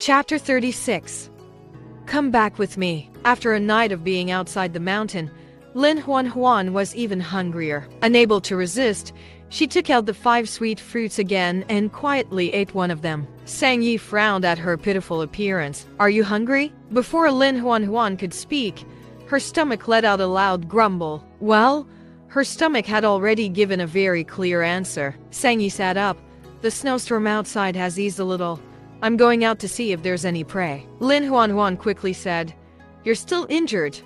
Chapter 36. Come back with me. After a night of being outside the mountain, Lin Nuannuan was even hungrier. Unable to resist, she took out the 5 sweet fruits again and quietly ate one of them. Sang Yi frowned at her pitiful appearance. Are you hungry? Before Lin Nuannuan could speak, her stomach let out a loud grumble. Well, her stomach had already given a very clear answer. Sang Yi sat up. The snowstorm outside has eased a little. I'm going out to see if there's any prey. Lin Nuannuan quickly said, You're still injured.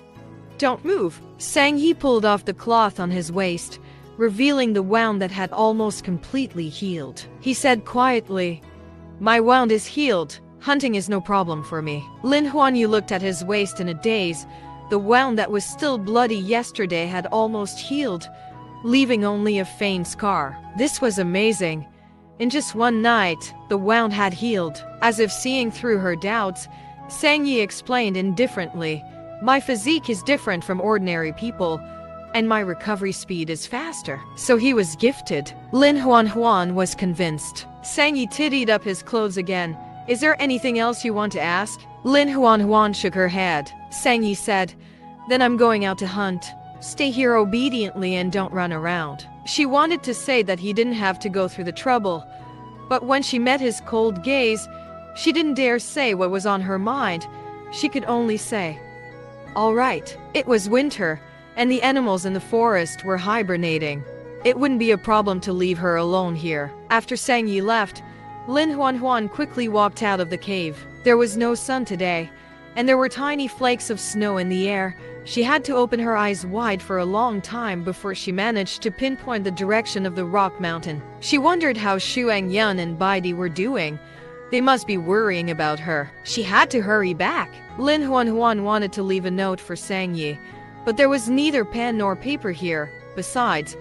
Don't move. Sang Yi pulled off the cloth on his waist, revealing the wound that had almost completely healed. He said quietly, My wound is healed. Hunting is no problem for me. Lin Nuannuan looked at his waist in a daze. The wound that was still bloody yesterday had almost healed, leaving only a faint scar. This was amazing. In just one night, the wound had healed. As if seeing through her doubts, Sang Yi explained indifferently, My physique is different from ordinary people, and my recovery speed is faster. So he was gifted. Lin Nuannuan was convinced. Sang Yi tidied up his clothes again. Is there anything else you want to ask? Lin Nuannuan shook her head. Sang Yi said, Then I'm going out to hunt. Stay here obediently and don't run around. She wanted to say that he didn't have to go through the trouble, but when she met his cold gaze, she didn't dare say what was on her mind. She could only say, All right. It was winter, and the animals in the forest were hibernating. It wouldn't be a problem to leave her alone here. After Sang Yi left, Lin Nuannuan quickly walked out of the cave. There was no sun today, and there were tiny flakes of snow in the air. She had to open her eyes wide for a long time before she managed to pinpoint the direction of the rock mountain. She wondered how Xuangyun and Baidi were doing. They must be worrying about her. She had to hurry back. Lin Nuannuan wanted to leave a note for Sang Yi, but there was neither pen nor paper here. Besides,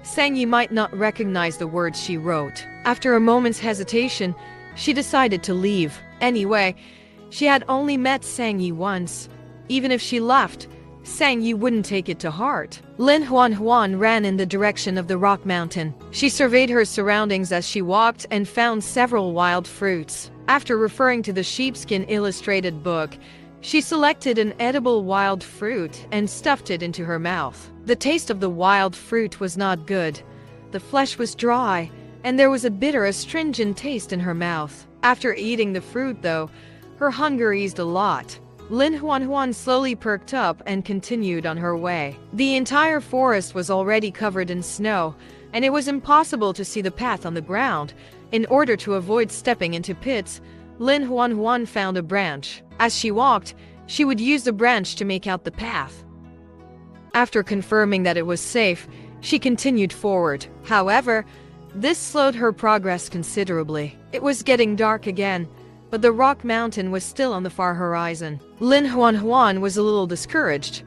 Sang Yi might not recognize the words she wrote. After a moment's hesitation, she decided to leave. Anyway, she had only met Sang Yi once. Even if she left, Sang Yi wouldn't take it to heart. Lin Nuannuan ran in the direction of the rock mountain. She surveyed her surroundings as she walked and found several wild fruits. After referring to the sheepskin illustrated book, she selected an edible wild fruit and stuffed it into her mouth. The taste of the wild fruit was not good. The flesh was dry, and there was a bitter, astringent taste in her mouth. After eating the fruit, though, her hunger eased a lot. Lin Nuannuan slowly perked up and continued on her way. The entire forest was already covered in snow, and it was impossible to see the path on the ground. In order to avoid stepping into pits, Lin Nuannuan found a branch. As she walked, she would use the branch to make out the path. After confirming that it was safe, she continued forward. However, this slowed her progress considerably. It was getting dark again, but the rock mountain was still on the far horizon. Lin Nuannuan was a little discouraged.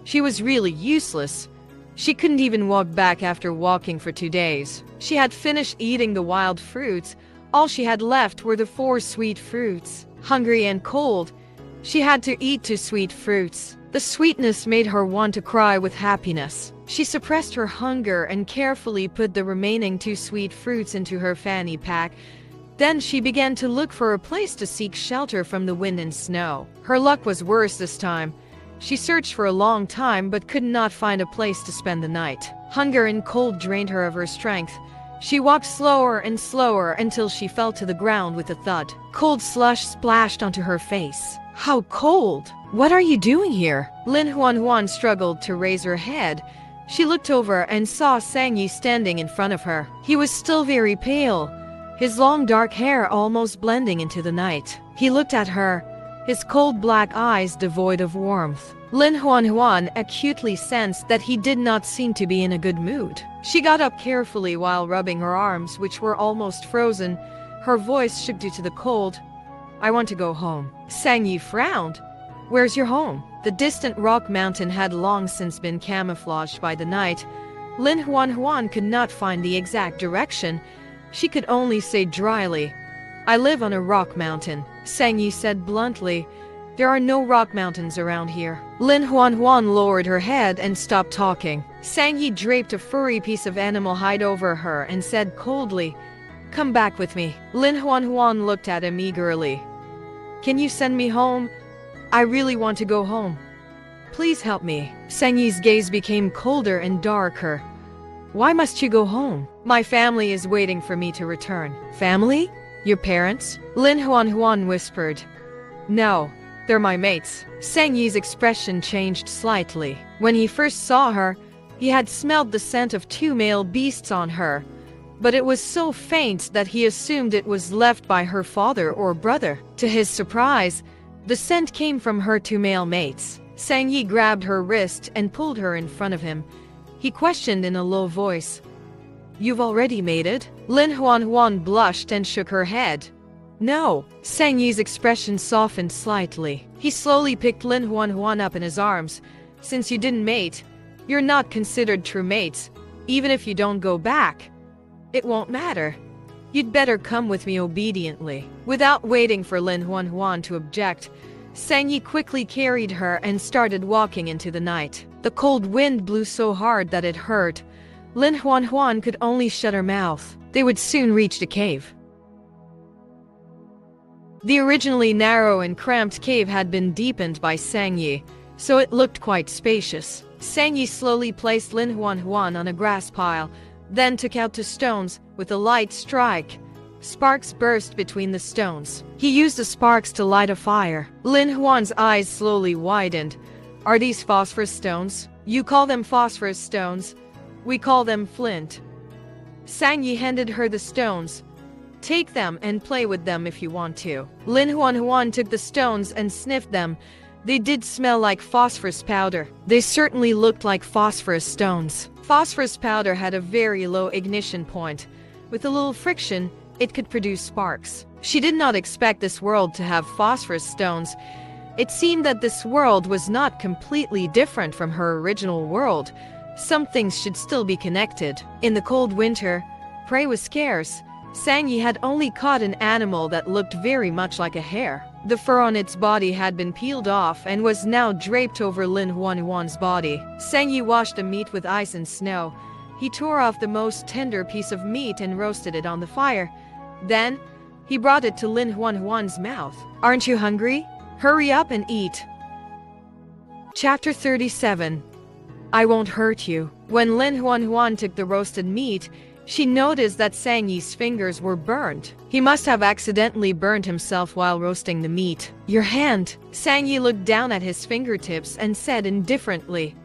She was really useless. She couldn't even walk back after walking for 2 days. She had finished eating the wild fruits. All she had left were the 4 sweet fruits. Hungry and cold, she had to eat 2 sweet fruits. The sweetness made her want to cry with happiness. She suppressed her hunger and carefully put the remaining 2 sweet fruits into her fanny pack. Then she began to look for a place to seek shelter from the wind and snow. Her luck was worse this time. She searched for a long time but could not find a place to spend the night. Hunger and cold drained her of her strength. She walked slower and slower until she fell to the ground with a thud. Cold slush splashed onto her face. How cold! What are you doing here? Lin Nuannuan struggled to raise her head. She looked over and saw Sang Yi standing in front of her. He was still very pale, his long dark hair almost blending into the night. He looked at her, his cold black eyes devoid of warmth. Lin Nuannuan acutely sensed that he did not seem to be in a good mood. She got up carefully while rubbing her arms, which were almost frozen. Her voice shook due to the cold. I want to go home. Sang Yi frowned. Where's your home? The distant rock mountain had long since been camouflaged by the night. Lin Nuannuan could not find the exact direction. She could only say dryly, I live on a rock mountain. Sang Yi said bluntly, There are no rock mountains around here. Lin Nuannuan lowered her head and stopped talking. Sang Yi draped a furry piece of animal hide over her and said coldly, Come back with me. Lin Nuannuan looked at him eagerly. Can you send me home? I really want to go home. Please help me. Sang Yi's gaze became colder and darker. Why must you go home? My family is waiting for me to return. Family? Your parents? Lin Nuannuan whispered. No, they're my mates. Sang Yi's expression changed slightly. When he first saw her, he had smelled the scent of 2 male beasts on her, but it was so faint that he assumed it was left by her father or brother. To his surprise, the scent came from her 2 male mates. Sang Yi grabbed her wrist and pulled her in front of him. He questioned in a low voice, You've already mated? Lin Nuannuan blushed and shook her head. No. Sang Yi's expression softened slightly. He slowly picked Lin Nuannuan up in his arms. Since you didn't mate, you're not considered true mates. Even if you don't go back, it won't matter. You'd better come with me obediently. Without waiting for Lin Nuannuan to object, Sang Yi quickly carried her and started walking into the night. The cold wind blew so hard that it hurt. Lin Nuannuan could only shut her mouth. They would soon reach the cave. The originally narrow and cramped cave had been deepened by Sang Yi, so it looked quite spacious. Sang Yi slowly placed Lin Nuannuan on a grass pile, then took out 2 stones with a light strike. Sparks burst between the stones. He used the sparks to light a fire. Lin Huan's eyes slowly widened. Are these phosphorus stones? You call them phosphorus stones. We call them flint. Sang Yi handed her the stones. Take them and play with them if you want to. Lin Nuannuan took the stones and sniffed them. They did smell like phosphorus powder. They certainly looked like phosphorus stones. Phosphorus powder had a very low ignition point. With a little friction, it could produce sparks. She did not expect this world to have phosphorus stones. It seemed that this world was not completely different from her original world. Some things should still be connected. In the cold winter, prey was scarce. Sang Yi had only caught an animal that looked very much like a hare. The fur on its body had been peeled off and was now draped over Lin Nuannuan's body. Sang Yi washed the meat with ice and snow. He tore off the most tender piece of meat and roasted it on the fire. Then, he brought it to Lin Nuannuan's mouth. Aren't you hungry? Hurry up and eat. Chapter 37. I won't hurt you. When Lin Nuannuan took the roasted meat, she noticed that Sang Yi's fingers were burned. He must have accidentally burned himself while roasting the meat. Your hand. Sang Yi looked down at his fingertips and said indifferently,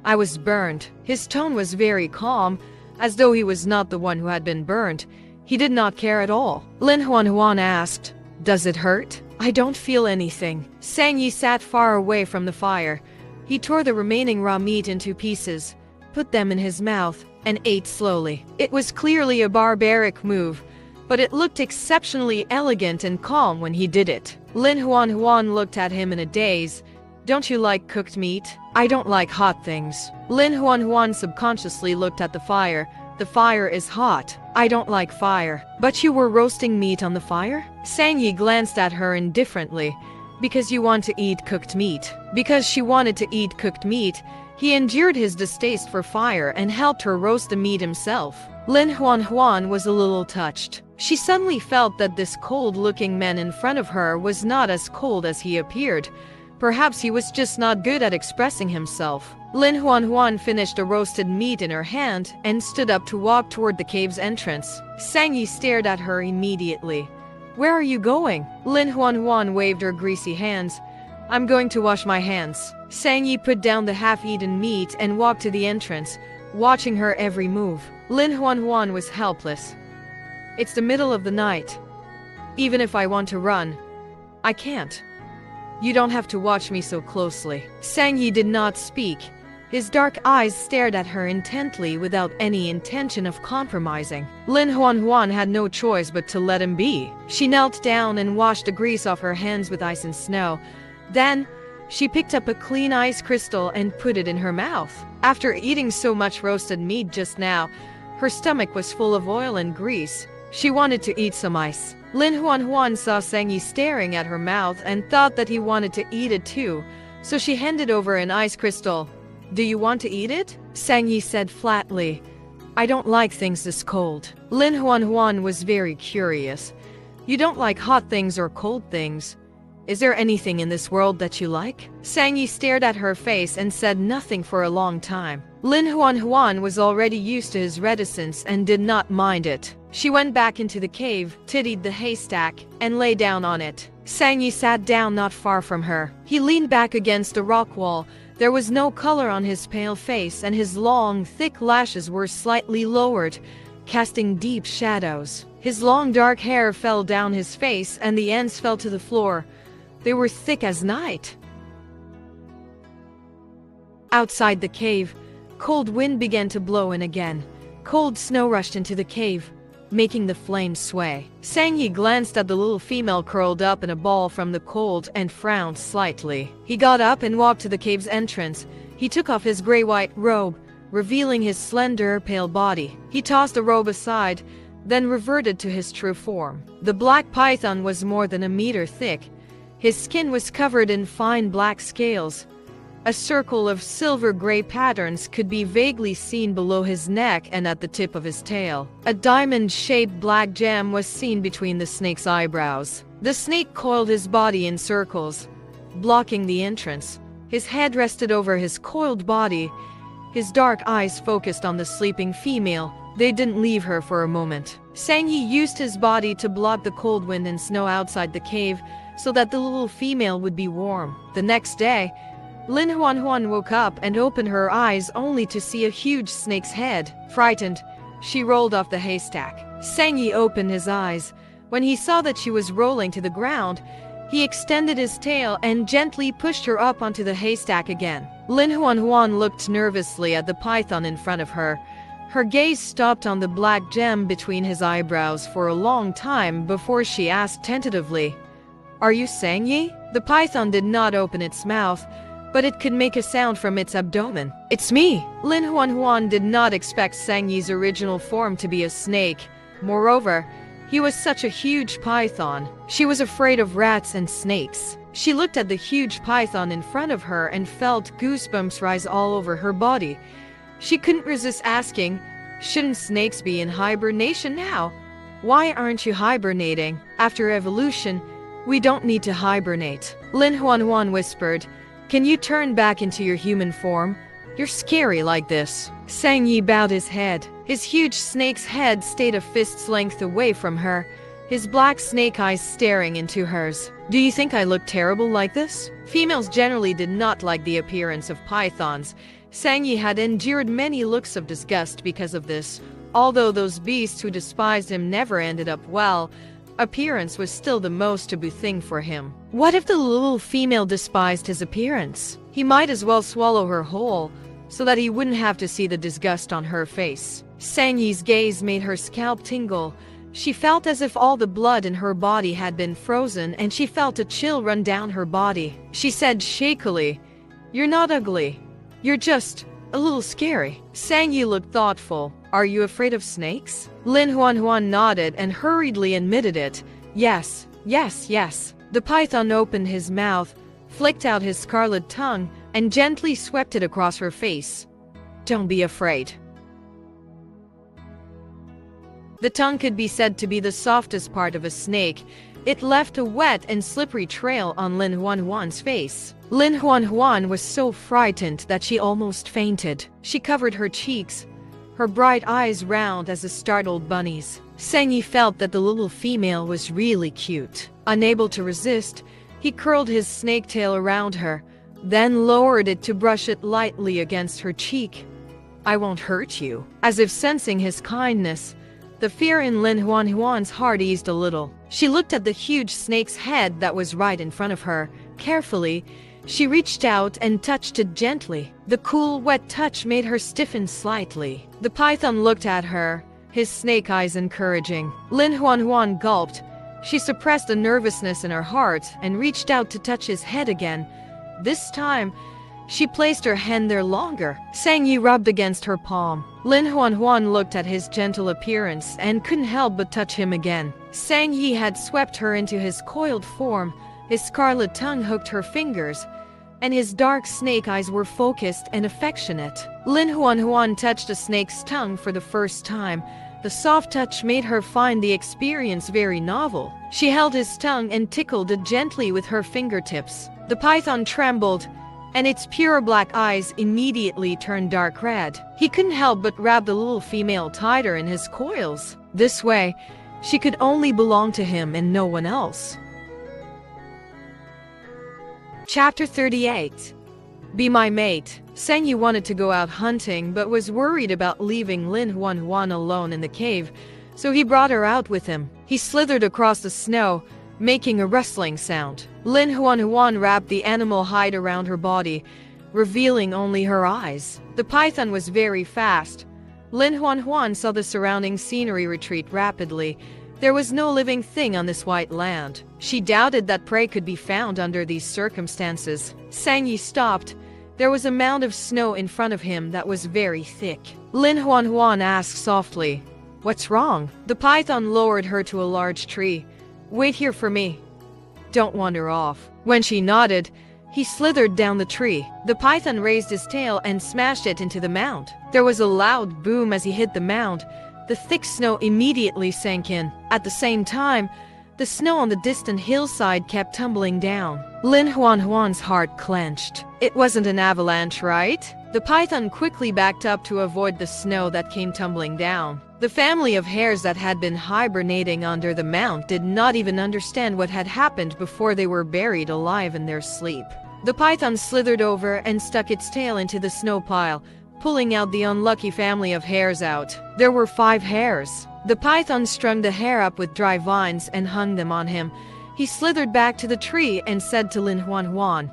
I was burned. His tone was very calm, as though he was not the one who had been burned. He did not care at all. Lin Nuannuan asked, Does it hurt? I don't feel anything. Sang Yi sat far away from the fire. He tore the remaining raw meat into pieces, put them in his mouth, and ate slowly. It was clearly a barbaric move, but it looked exceptionally elegant and calm when he did it. Lin Nuannuan looked at him in a daze. Don't you like cooked meat? I don't like hot things. Lin Nuannuan subconsciously looked at the fire. The fire is hot. I don't like fire. But you were roasting meat on the fire? Sang Yi glanced at her indifferently. Because you want to eat cooked meat. Because she wanted to eat cooked meat, he endured his distaste for fire and helped her roast the meat himself. Lin Nuannuan was a little touched. She suddenly felt that this cold-looking man in front of her was not as cold as he appeared. Perhaps he was just not good at expressing himself. Lin Nuannuan finished the roasted meat in her hand and stood up to walk toward the cave's entrance. Sang Yi stared at her immediately. Where are you going? Lin Nuannuan waved her greasy hands. I'm going to wash my hands. Sang Yi put down the half-eaten meat and walked to the entrance, watching her every move. Lin Nuannuan was helpless. It's the middle of the night. Even if I want to run, I can't. You don't have to watch me so closely. Sang Yi did not speak. His dark eyes stared at her intently without any intention of compromising. Lin Nuannuan had no choice but to let him be. She knelt down and washed the grease off her hands with ice and snow. Then, she picked up a clean ice crystal and put it in her mouth. After eating so much roasted meat just now, her stomach was full of oil and grease. She wanted to eat some ice. Lin Nuannuan saw Sang Yi staring at her mouth and thought that he wanted to eat it too, so she handed over an ice crystal. Do you want to eat it? Sang Yi said flatly. I don't like things this cold. Lin Nuannuan was very curious. You don't like hot things or cold things. Is there anything in this world that you like? Sang Yi stared at her face and said nothing for a long time. Lin Nuannuan was already used to his reticence and did not mind it. She went back into the cave, tidied the haystack, and lay down on it. Sang Yi sat down not far from her. He leaned back against a rock wall. There was no color on his pale face, and his long, thick lashes were slightly lowered, casting deep shadows. His long dark hair fell down his face, and the ends fell to the floor. They were thick as night. Outside the cave, cold wind began to blow in again. Cold snow rushed into the cave, making the flames sway. Sang Yi glanced at the little female curled up in a ball from the cold and frowned slightly. He got up and walked to the cave's entrance. He took off his gray-white robe, revealing his slender, pale body. He tossed the robe aside, then reverted to his true form. The black python was more than a meter thick. His skin was covered in fine black scales. A circle of silver-gray patterns could be vaguely seen below his neck and at the tip of his tail. A diamond-shaped black gem was seen between the snake's eyebrows. The snake coiled his body in circles, blocking the entrance. His head rested over his coiled body. His dark eyes focused on the sleeping female. They didn't leave her for a moment. Sang Yi used his body to block the cold wind and snow outside the cave so that the little female would be warm. The next day, Lin Nuannuan woke up and opened her eyes only to see a huge snake's head. Frightened, she rolled off the haystack. Sang Yi opened his eyes. When he saw that she was rolling to the ground, he extended his tail and gently pushed her up onto the haystack again. Lin Nuannuan looked nervously at the python in front of her. Her gaze stopped on the black gem between his eyebrows for a long time before she asked tentatively, "Are you Sang Yi?" The python did not open its mouth, but it could make a sound from its abdomen. "It's me!" Lin Nuannuan did not expect Sang Yi's original form to be a snake. Moreover, he was such a huge python. She was afraid of rats and snakes. She looked at the huge python in front of her and felt goosebumps rise all over her body. She couldn't resist asking, "Shouldn't snakes be in hibernation now? Why aren't you hibernating? After evolution, we don't need to hibernate." Lin Nuannuan whispered, "Can you turn back into your human form? You're scary like this." Sang Yi bowed his head. His huge snake's head stayed a fist's length away from her, his black snake eyes staring into hers. "Do you think I look terrible like this?" Females generally did not like the appearance of pythons. Sang Yi had endured many looks of disgust because of this. Although those beasts who despised him never ended up well, appearance was still the most taboo thing for him. What if the little female despised his appearance? He might as well swallow her whole, so that he wouldn't have to see the disgust on her face. Sang Yi's gaze made her scalp tingle. She felt as if all the blood in her body had been frozen, and she felt a chill run down her body. She said shakily, "You're not ugly. You're just a little scary." Sang Yi looked thoughtful. "Are you afraid of snakes?" Lin Nuannuan nodded and hurriedly admitted it. "Yes, yes, yes." The python opened his mouth, flicked out his scarlet tongue, and gently swept it across her face. "Don't be afraid." The tongue could be said to be the softest part of a snake. It left a wet and slippery trail on Lin Nuannuan's face. Lin Nuannuan was so frightened that she almost fainted. She covered her cheeks, her bright eyes round as a startled bunny's. Sang Yi felt that the little female was really cute. Unable to resist, he curled his snake tail around her, then lowered it to brush it lightly against her cheek. "I won't hurt you." As if sensing his kindness, the fear in Lin Nuannuan's heart eased a little. She looked at the huge snake's head that was right in front of her. Carefully, she reached out and touched it gently. The cool, wet touch made her stiffen slightly. The python looked at her, his snake eyes encouraging. Lin Nuannuan gulped. She suppressed the nervousness in her heart and reached out to touch his head again. This time, she placed her hand there longer. Sang Yi rubbed against her palm. Lin Nuannuan looked at his gentle appearance and couldn't help but touch him again. Sang Yi had swept her into his coiled form. His scarlet tongue hooked her fingers, and his dark snake eyes were focused and affectionate. Lin Nuannuan touched a snake's tongue for the first time. The soft touch made her find the experience very novel. She held his tongue and tickled it gently with her fingertips. The python trembled, and its pure black eyes immediately turned dark red. He couldn't help but wrap the little female tighter in his coils. This way, she could only belong to him and no one else. Chapter 38. Be my mate. Sang Yi wanted to go out hunting but was worried about leaving Lin Nuannuan alone in the cave, so he brought her out with him. He slithered across the snow, making a rustling sound. Lin Nuannuan wrapped the animal hide around her body, revealing only her eyes. The python was very fast. Lin Nuannuan saw the surrounding scenery retreat rapidly. There was no living thing on this white land. She doubted that prey could be found under these circumstances. Sang Yi stopped. There was a mound of snow in front of him that was very thick. Lin Nuannuan asked softly, "What's wrong?" The python lowered her to a large tree. "Wait here for me. Don't wander off." When she nodded, he slithered down the tree. The python raised his tail and smashed it into the mound. There was a loud boom as he hit the mound. The thick snow immediately sank in. At the same time, the snow on the distant hillside kept tumbling down. Lin Nuannuan's heart clenched. It wasn't an avalanche, right? The python quickly backed up to avoid the snow that came tumbling down. The family of hares that had been hibernating under the mound did not even understand what had happened before they were buried alive in their sleep. The python slithered over and stuck its tail into the snow pile, pulling out the unlucky family of hares out. There were 5 hares. The python strung the hare up with dry vines and hung them on him. He slithered back to the tree and said to Lin Nuannuan,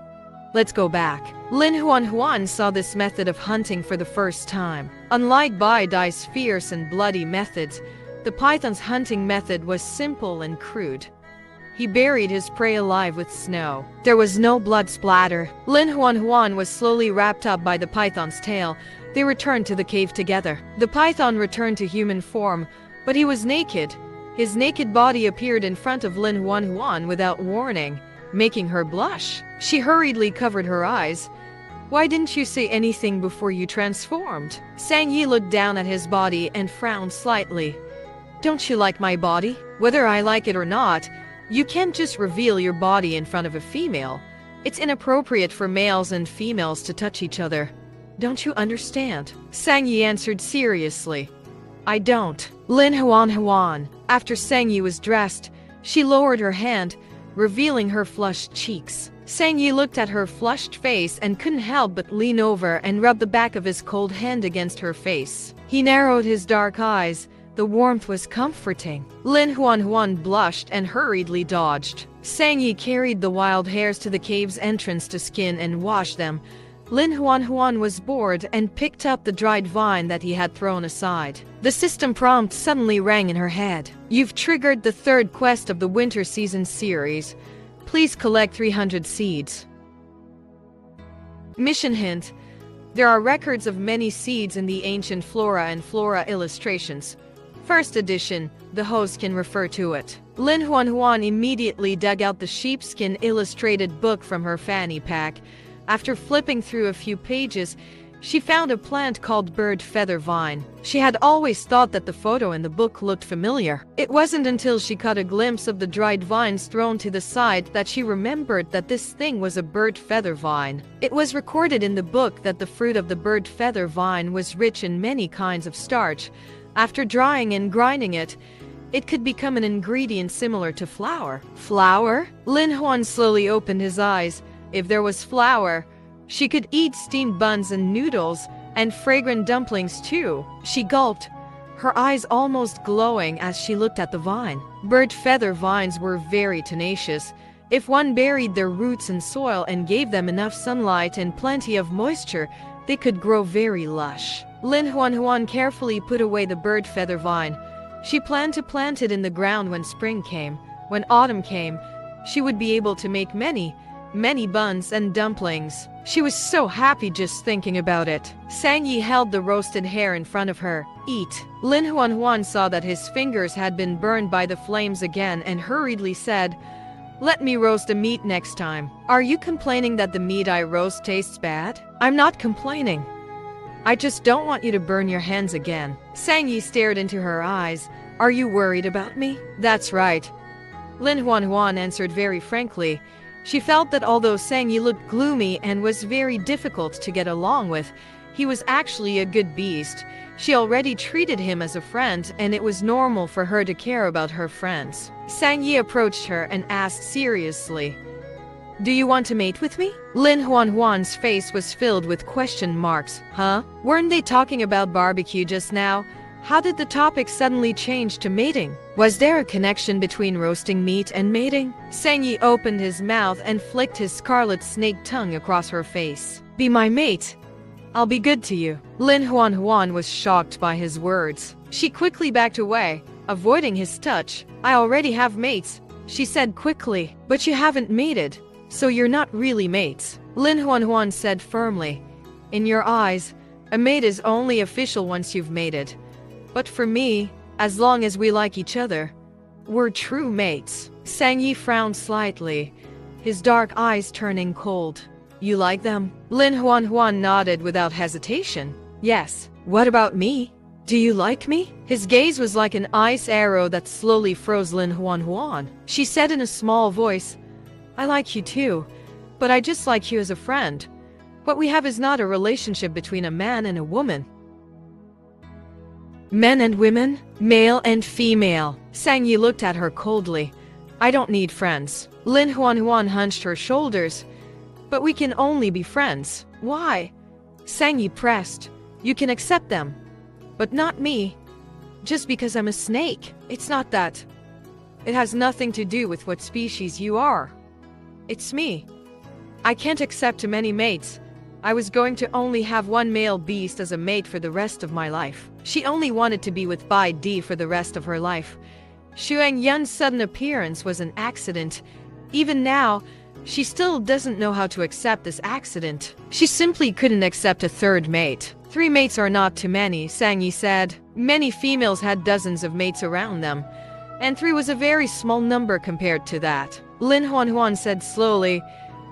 "Let's go back." Lin Nuannuan saw this method of hunting for the first time. Unlike Bai Dai's fierce and bloody methods, the python's hunting method was simple and crude. He buried his prey alive with snow. There was no blood splatter. Lin Nuannuan was slowly wrapped up by the python's tail. They returned to the cave together. The python returned to human form, but he was naked. His naked body appeared in front of Lin Nuannuan without warning, making her blush. She hurriedly covered her eyes. "Why didn't you say anything before you transformed?" Sang Yi looked down at his body and frowned slightly. "Don't you like my body? Whether I like it or not, you can't just reveal your body in front of a female. It's inappropriate for males and females to touch each other. Don't you understand?" Sang Yi answered seriously. "I don't." Lin Nuannuan. After Sang Yi was dressed, she lowered her hand, revealing her flushed cheeks. Sang Yi looked at her flushed face and couldn't help but lean over and rub the back of his cold hand against her face. He narrowed his dark eyes. The warmth was comforting. Lin Nuannuan blushed and hurriedly dodged. Sang Yi carried the wild hares to the cave's entrance to skin and wash them. Lin Nuannuan was bored and picked up the dried vine that he had thrown aside. The system prompt suddenly rang in her head. "You've triggered the 3rd quest of the winter season series. Please collect 300 seeds." Mission hint: there are records of many seeds in the ancient Flora and Flora illustrations. 1st edition, the host can refer to it. Lin Nuannuan immediately dug out the sheepskin illustrated book from her fanny pack. After flipping through a few pages, she found a plant called bird feather vine. She had always thought that the photo in the book looked familiar. It wasn't until she caught a glimpse of the dried vines thrown to the side that she remembered that this thing was a bird feather vine. It was recorded in the book that the fruit of the bird feather vine was rich in many kinds of starch. After drying and grinding it, it could become an ingredient similar to flour. Flour? Lin Nuannuan slowly opened his eyes. If there was flour, she could eat steamed buns and noodles, and fragrant dumplings too. She gulped, her eyes almost glowing as she looked at the vine. Bird feather vines were very tenacious. If one buried their roots in soil and gave them enough sunlight and plenty of moisture, they could grow very lush. Lin Nuannuan carefully put away the bird feather vine. She planned to plant it in the ground when spring came. When autumn came, she would be able to make many buns and dumplings. She was so happy just thinking about it. Sang Yi held the roasted hare in front of her. "Eat." Lin Nuannuan saw that his fingers had been burned by the flames again and hurriedly said, "Let me roast the meat next time." "Are you complaining that the meat I roast tastes bad?" "I'm not complaining. I just don't want you to burn your hands again." Sang Yi stared into her eyes. "Are you worried about me?" "That's right. Lin Nuannuan answered very frankly. She felt that although Sang Yi looked gloomy and was very difficult to get along with, he was actually a good beast. She already treated him as a friend, and it was normal for her to care about her friends. Sang Yi approached her and asked seriously, "Do you want to mate with me?" Lin Nuannuan's face was filled with question marks. Huh? Weren't they talking about barbecue just now? How did the topic suddenly change to mating? Was there a connection between roasting meat and mating? Sang Yi opened his mouth and flicked his scarlet snake tongue across her face. "Be my mate. I'll be good to you." Lin Nuannuan was shocked by his words. She quickly backed away, avoiding his touch. "I already have mates," she said quickly. "But you haven't mated, so you're not really mates," Lin Nuannuan said firmly. "In your eyes, a mate is only official once you've mated. But for me, as long as we like each other, we're true mates." Sang Yi frowned slightly, his dark eyes turning cold. "You like them?" Lin Nuannuan nodded without hesitation. "Yes. What about me? Do you like me?" His gaze was like an ice arrow that slowly froze Lin Nuannuan. She said in a small voice, "I like you too, but I just like you as a friend. What we have is not a relationship between a man and a woman. Men and women, male and female." Sang Yi looked at her coldly. "I don't need friends." Lin Nuannuan hunched her shoulders. "But we can only be friends." "Why?" Sang Yi pressed. "You can accept them, but not me. Just because I'm a snake. It's not that. It has nothing to do with what species you are. It's me. I can't accept many mates. I was going to only have one male beast as a mate for the rest of my life." She only wanted to be with Bai Di for the rest of her life. Xuang Yun's sudden appearance was an accident. Even now, she still doesn't know how to accept this accident. She simply couldn't accept a third mate. 3 mates are not too many, Sang Yi said. Many females had dozens of mates around them, and 3 was a very small number compared to that. Lin Nuannuan said slowly,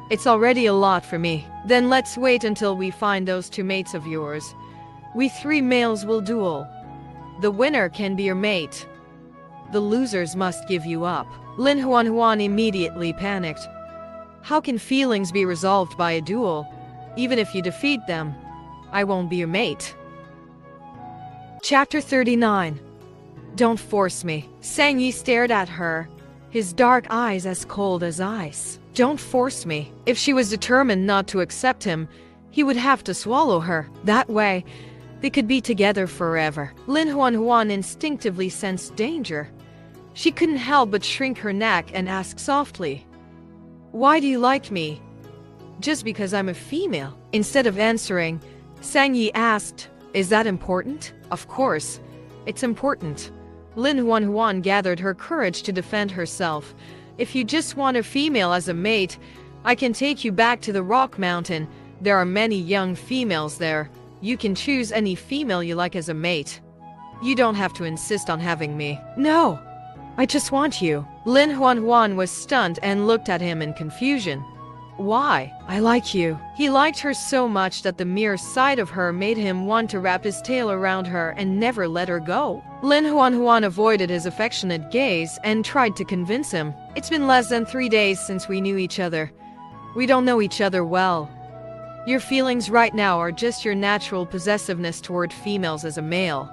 "It's already a lot for me. Then let's wait until we find those 2 mates of yours. We 3 males will duel. The winner can be your mate. The losers must give you up." Lin Nuannuan immediately panicked. "How can feelings be resolved by a duel? Even if you defeat them, I won't be your mate." Chapter 39. Don't force me. Sang Yi stared at her, his dark eyes as cold as ice. Don't force me. If she was determined not to accept him, he would have to swallow her. That way, they could be together forever. Lin Nuannuan instinctively sensed danger. She couldn't help but shrink her neck and ask softly, "Why do you like me?" "Just because I'm a female." Instead of answering, Sang Yi asked, "Is that important?" "Of course, it's important." Lin Nuannuan gathered her courage to defend herself. "If you just want a female as a mate, I can take you back to the Rock Mountain. There are many young females there. You can choose any female you like as a mate. You don't have to insist on having me." "No, I just want you." Lin Nuannuan was stunned and looked at him in confusion. "Why?" "I like you." He liked her so much that the mere sight of her made him want to wrap his tail around her and never let her go. Lin Nuannuan avoided his affectionate gaze and tried to convince him. "It's been less than 3 days since we knew each other. We don't know each other well. Your feelings right now are just your natural possessiveness toward females as a male.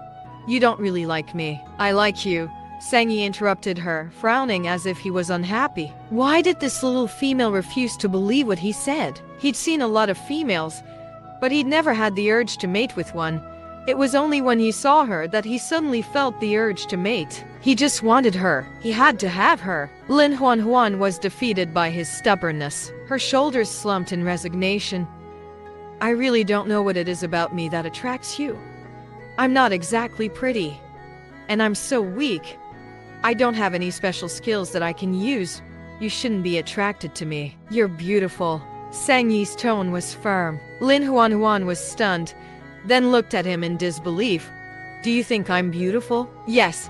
You don't really like me." "I like you," Sang Yi interrupted her, frowning as if he was unhappy. Why did this little female refuse to believe what he said? He'd seen a lot of females, but he'd never had the urge to mate with one. It was only when he saw her that he suddenly felt the urge to mate. He just wanted her. He had to have her. Lin Nuannuan was defeated by his stubbornness. Her shoulders slumped in resignation. "I really don't know what it is about me that attracts you. I'm not exactly pretty, and I'm so weak. I don't have any special skills that I can use. You shouldn't be attracted to me." "You're beautiful." Sang Yi's tone was firm. Lin Nuannuan was stunned, then looked at him in disbelief. "Do you think I'm beautiful?" "Yes.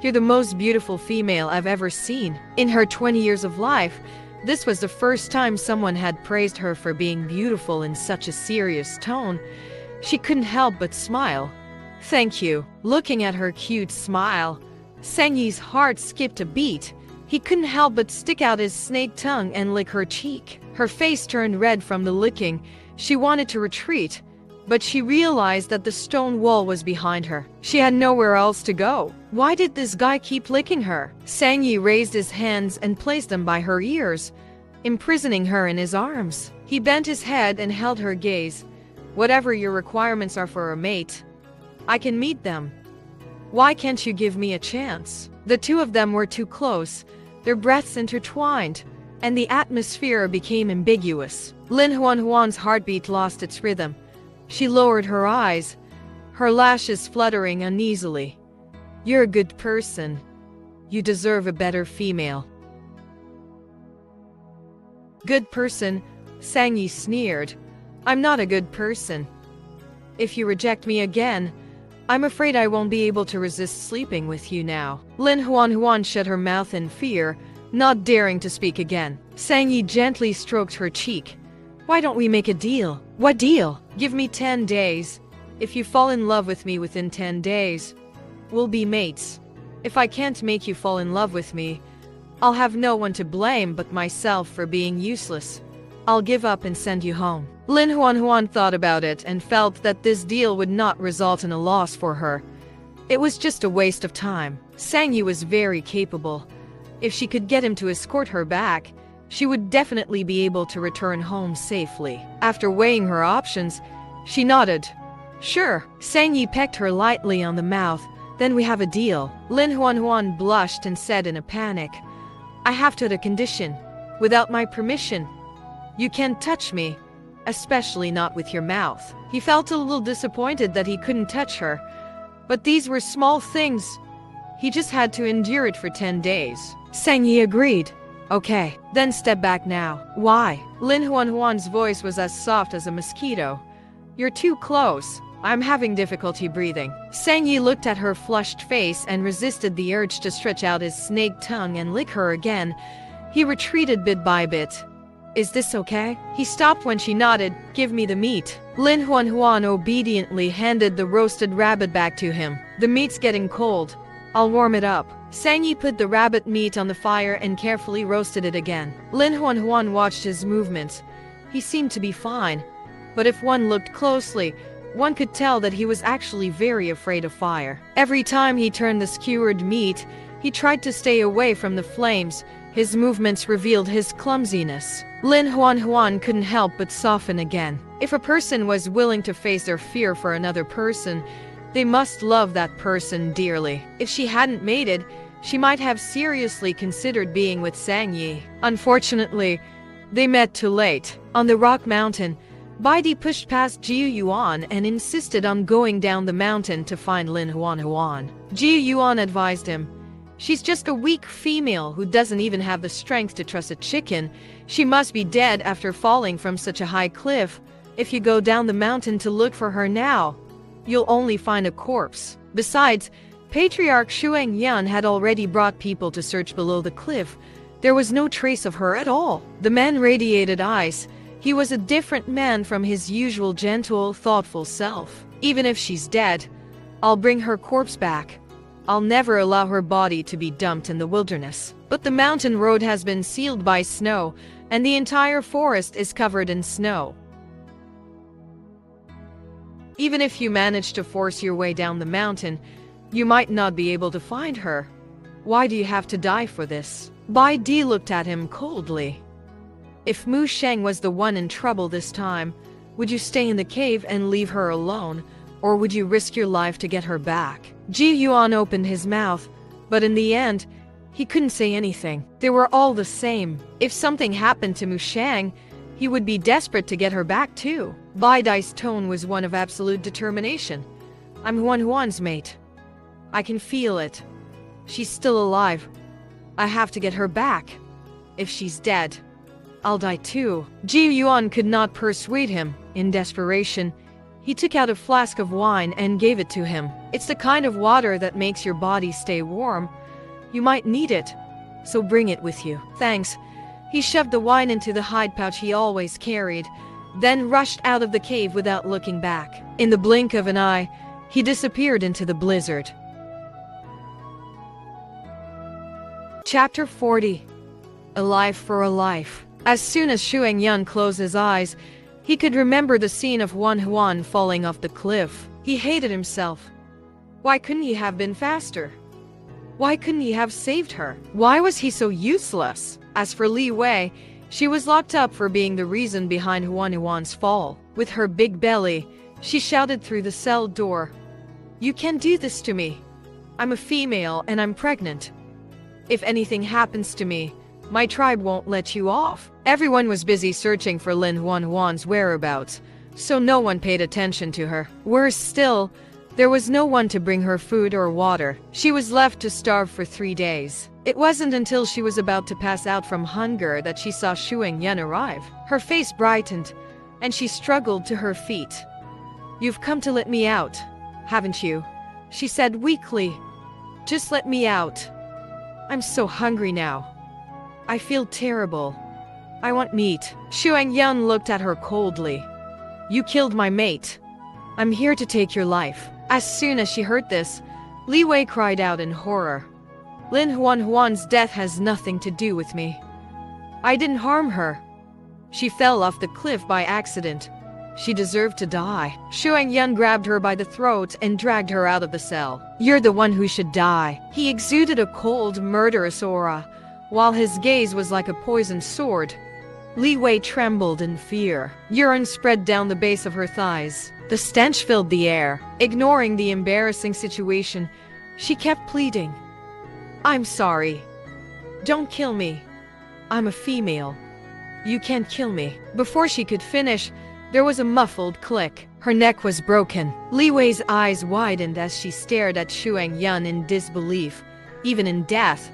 You're the most beautiful female I've ever seen." In her 20 years of life, this was the first time someone had praised her for being beautiful in such a serious tone. She couldn't help but smile. "Thank you." Looking at her cute smile, Sang Yi's heart skipped a beat. He couldn't help but stick out his snake tongue and lick her cheek. Her face turned red from the licking. She wanted to retreat, but she realized that the stone wall was behind her. She had nowhere else to go. Why did this guy keep licking her? Sang Yi raised his hands and placed them by her ears, imprisoning her in his arms. He bent his head and held her gaze. Whatever your requirements are for a mate, I can meet them. Why can't you give me a chance? The two of them were too close, their breaths intertwined, and the atmosphere became ambiguous. Lin Nuannuan's heartbeat lost its rhythm. She lowered her eyes, her lashes fluttering uneasily. You're a good person. You deserve a better female. Good person? Sang Yi sneered. I'm not a good person. If you reject me again, I'm afraid I won't be able to resist sleeping with you now. Lin Nuannuan shut her mouth in fear, not daring to speak again. Sang Yi gently stroked her cheek. Why don't we make a deal? What deal? Give me 10 days. If you fall in love with me within 10 days, we'll be mates. If I can't make you fall in love with me, I'll have no one to blame but myself for being useless. I'll give up and send you home. Lin Nuannuan thought about it and felt that this deal would not result in a loss for her. It was just a waste of time. Sang Yi was very capable. If she could get him to escort her back, she would definitely be able to return home safely. After weighing her options, she nodded. Sure. Sang Yi pecked her lightly on the mouth. Then we have a deal. Lin Nuannuan blushed and said in a panic, I have to the condition. Without my permission, you can't touch me, especially not with your mouth. He felt a little disappointed that he couldn't touch her, but these were small things. He just had to endure it for 10 days. Sang Yi agreed. Okay, then step back now. Why? Lin Nuannuan's voice was as soft as a mosquito. You're too close. I'm having difficulty breathing. Sang Yi looked at her flushed face and resisted the urge to stretch out his snake tongue and lick her again. He retreated bit by bit. Is this okay? He stopped when she nodded. Give me the meat. Lin Nuannuan obediently handed the roasted rabbit back to him. The meat's getting cold. I'll warm it up. Sang Yi put the rabbit meat on the fire and carefully roasted it again. Lin Nuannuan watched his movements. He seemed to be fine, but if one looked closely, one could tell that he was actually very afraid of fire. Every time he turned the skewered meat, he tried to stay away from the flames. His movements revealed his clumsiness. Lin Nuannuan couldn't help but soften again. If a person was willing to face their fear for another person, they must love that person dearly. If she hadn't mated, she might have seriously considered being with Sang Yi. Unfortunately, they met too late. On the rock mountain, Baidi pushed past Jiu Yuan and insisted on going down the mountain to find Lin Nuannuan. Jiu Yuan advised him, she's just a weak female who doesn't even have the strength to truss a chicken. She must be dead after falling from such a high cliff. If you go down the mountain to look for her now, you'll only find a corpse. Besides, Patriarch Shuang Yan had already brought people to search below the cliff. There was no trace of her at all. The man radiated ice. He was a different man from his usual gentle, thoughtful self. Even if she's dead, I'll bring her corpse back. I'll never allow her body to be dumped in the wilderness. But the mountain road has been sealed by snow, and the entire forest is covered in snow. Even if you manage to force your way down the mountain, you might not be able to find her. Why do you have to die for this? Bai Di looked at him coldly. If Mu Sheng was the one in trouble this time, would you stay in the cave and leave her alone, or would you risk your life to get her back? Ji Yuan opened his mouth, but in the end, he couldn't say anything. They were all the same. If something happened to Mu Sheng, he would be desperate to get her back too. Bai Dai's tone was one of absolute determination. I'm Nuannuan's mate. I can feel it. She's still alive. I have to get her back. If she's dead, I'll die too. Ji Yuan could not persuade him. In desperation, he took out a flask of wine and gave it to him. It's the kind of water that makes your body stay warm. You might need it, so bring it with you. Thanks. He shoved the wine into the hide pouch he always carried, then rushed out of the cave without looking back. In the blink of an eye, he disappeared into the blizzard. Chapter 40. A Life for a Life. As soon as Xuangyun closed his eyes, he could remember the scene of Nuannuan falling off the cliff. He hated himself. Why couldn't he have been faster? Why couldn't he have saved her? Why was he so useless? As for Li Wei, she was locked up for being the reason behind Nuannuan's fall. With her big belly, she shouted through the cell door, "You can't do this to me. I'm a female and I'm pregnant. If anything happens to me, my tribe won't let you off." Everyone was busy searching for Lin Nuannuan's whereabouts, so no one paid attention to her. Worse still, there was no one to bring her food or water. She was left to starve for 3 days. It wasn't until she was about to pass out from hunger that she saw Xuangyun arrive. Her face brightened, and she struggled to her feet. "You've come to let me out, haven't you?" she said weakly. "Just let me out. I'm so hungry now. I feel terrible. I want meat." Xuangyun looked at her coldly. "You killed my mate. I'm here to take your life." As soon as she heard this, Li Wei cried out in horror. "Lin Nuannuan's death has nothing to do with me. I didn't harm her. She fell off the cliff by accident. She deserved to die." Xuangyun grabbed her by the throat and dragged her out of the cell. "You're the one who should die." He exuded a cold, murderous aura, while his gaze was like a poisoned sword. Li Wei trembled in fear. Urine spread down the base of her thighs. The stench filled the air. Ignoring the embarrassing situation, she kept pleading, "I'm sorry. Don't kill me. I'm a female. You can't kill me." Before she could finish, there was a muffled click. Her neck was broken. Li Wei's eyes widened as she stared at Xuangyun in disbelief. Even in death,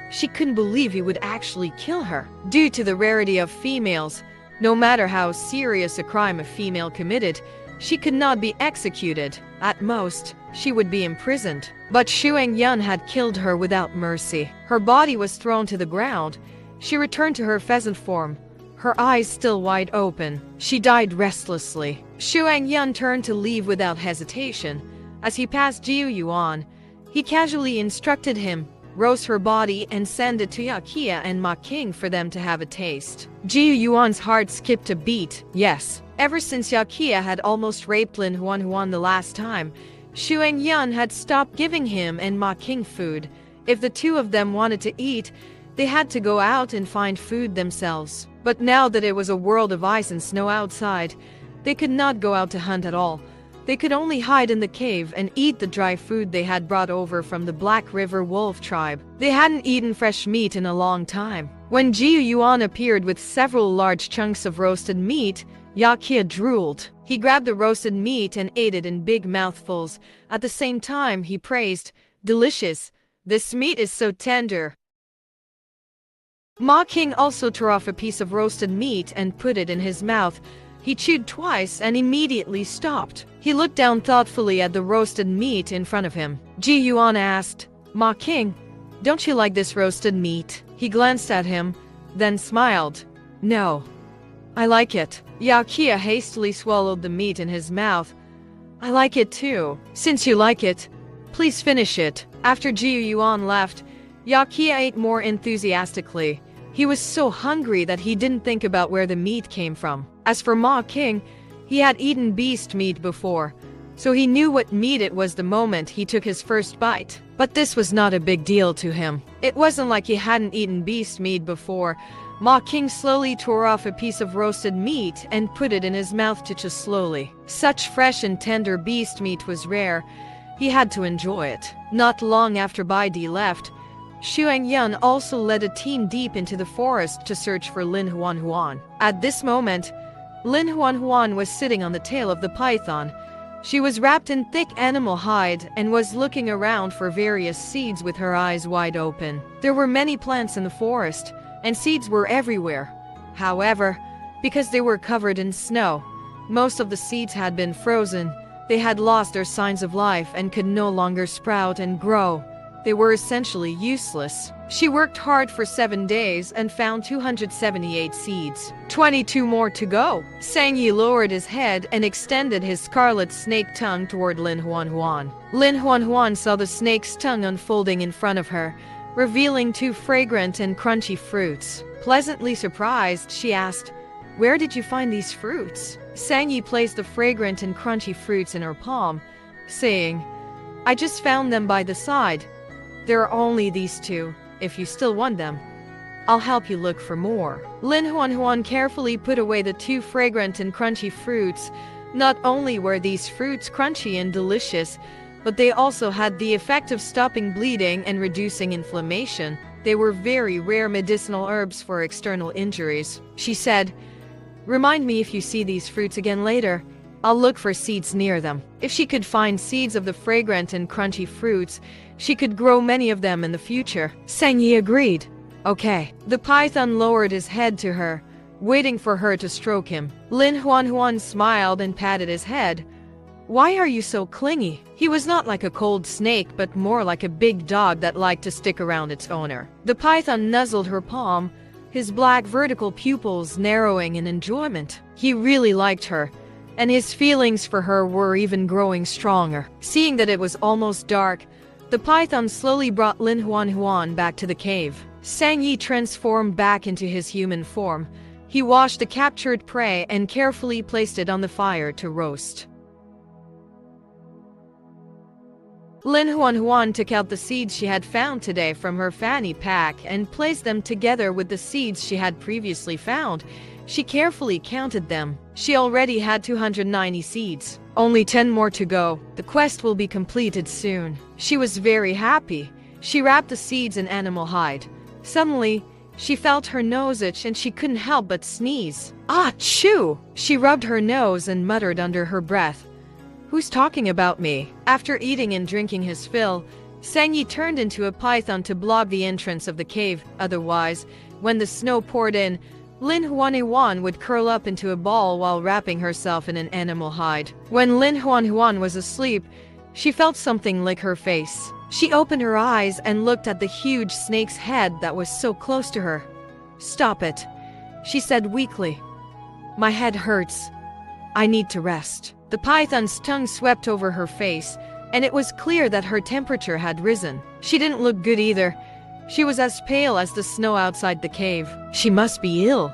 she couldn't believe he would actually kill her. Due to the rarity of females, no matter how serious a crime a female committed, she could not be executed. At most, she would be imprisoned. But Xuangyun had killed her without mercy. Her body was thrown to the ground. She returned to her pheasant form, her eyes still wide open. She died restlessly. Xuangyun turned to leave without hesitation. As he passed Jiu Yuan, he casually instructed him, "Roast her body and send it to Yakia and Ma King for them to have a taste." Jiu Yuan's heart skipped a beat. Yes, ever since Yakia had almost raped Lin Nuannuan the last time, Xuangyun had stopped giving him and Ma King food. If the two of them wanted to eat, they had to go out and find food themselves. But now that it was a world of ice and snow outside, they could not go out to hunt at all. They could only hide in the cave and eat the dry food they had brought over from the Black River Wolf tribe. They hadn't eaten fresh meat in a long time. When Jiu Yuan appeared with several large chunks of roasted meat, Yakia drooled. He grabbed the roasted meat and ate it in big mouthfuls. At the same time, he praised, "Delicious. This meat is so tender." Ma King also tore off a piece of roasted meat and put it in his mouth. He chewed twice and immediately stopped. He looked down thoughtfully at the roasted meat in front of him. Ji Yuan asked, "Ma King, don't you like this roasted meat?" He glanced at him, then smiled. "No. I like it." Yakia hastily swallowed the meat in his mouth. "I like it too." "Since you like it, please finish it." After Ji Yuan left, Yakia ate more enthusiastically. He was so hungry that he didn't think about where the meat came from. As for Ma King, he had eaten beast meat before, so he knew what meat it was the moment he took his first bite. But this was not a big deal to him. It wasn't like he hadn't eaten beast meat before. Ma King slowly tore off a piece of roasted meat and put it in his mouth just slowly. Such fresh and tender beast meat was rare. He had to enjoy it. Not long after Bai Di left, Xuangyun also led a team deep into the forest to search for Lin Nuannuan. At this moment, Lin Nuannuan was sitting on the tail of the python. She was wrapped in thick animal hide and was looking around for various seeds with her eyes wide open. There were many plants in the forest, and seeds were everywhere. However, because they were covered in snow, most of the seeds had been frozen. They had lost their signs of life and could no longer sprout and grow. They were essentially useless. She worked hard for 7 days and found 278 seeds. 22 more to go. Sang Yi lowered his head and extended his scarlet snake tongue toward Lin Nuannuan. Lin Nuannuan saw the snake's tongue unfolding in front of her. revealing 2 fragrant and crunchy fruits. Pleasantly surprised, she asked, "Where did you find these fruits?" Sang Yi placed the fragrant and crunchy fruits in her palm, saying, "I just found them by the side. There are only these 2. If you still want them, I'll help you look for more." Lin Nuannuan carefully put away the 2 fragrant and crunchy fruits. Not only were these fruits crunchy and delicious, but they also had the effect of stopping bleeding and reducing inflammation. They were very rare medicinal herbs for external injuries. She said, "Remind me if you see these fruits again later. I'll look for seeds near them." If she could find seeds of the fragrant and crunchy fruits, she could grow many of them in the future. Sang Yi agreed. "Okay." The python lowered his head to her, waiting for her to stroke him. Lin Nuannuan smiled and patted his head. "Why are you so clingy?" He was not like a cold snake, but more like a big dog that liked to stick around its owner. The python nuzzled her palm, his black vertical pupils narrowing in enjoyment. He really liked her, and his feelings for her were even growing stronger. Seeing that it was almost dark, the python slowly brought Lin Nuannuan back to the cave. Sang Yi transformed back into his human form. He washed the captured prey and carefully placed it on the fire to roast. Lin Nuannuan took out the seeds she had found today from her fanny pack and placed them together with the seeds she had previously found. She carefully counted them. She already had 290 seeds. Only 10 more to go. The quest will be completed soon. She was very happy. She wrapped the seeds in animal hide. Suddenly, she felt her nose itch and she couldn't help but sneeze. "Achoo!" She rubbed her nose and muttered under her breath, "Who's talking about me?" After eating and drinking his fill, Sang Yi turned into a python to block the entrance of the cave. Otherwise, when the snow poured in, Lin Nuannuan would curl up into a ball while wrapping herself in an animal hide. When Lin Nuannuan was asleep, she felt something lick her face. She opened her eyes and looked at the huge snake's head that was so close to her. "Stop it," she said weakly. "My head hurts. I need to rest." The python's tongue swept over her face, and it was clear that her temperature had risen. She didn't look good either. She was as pale as the snow outside the cave. She must be ill.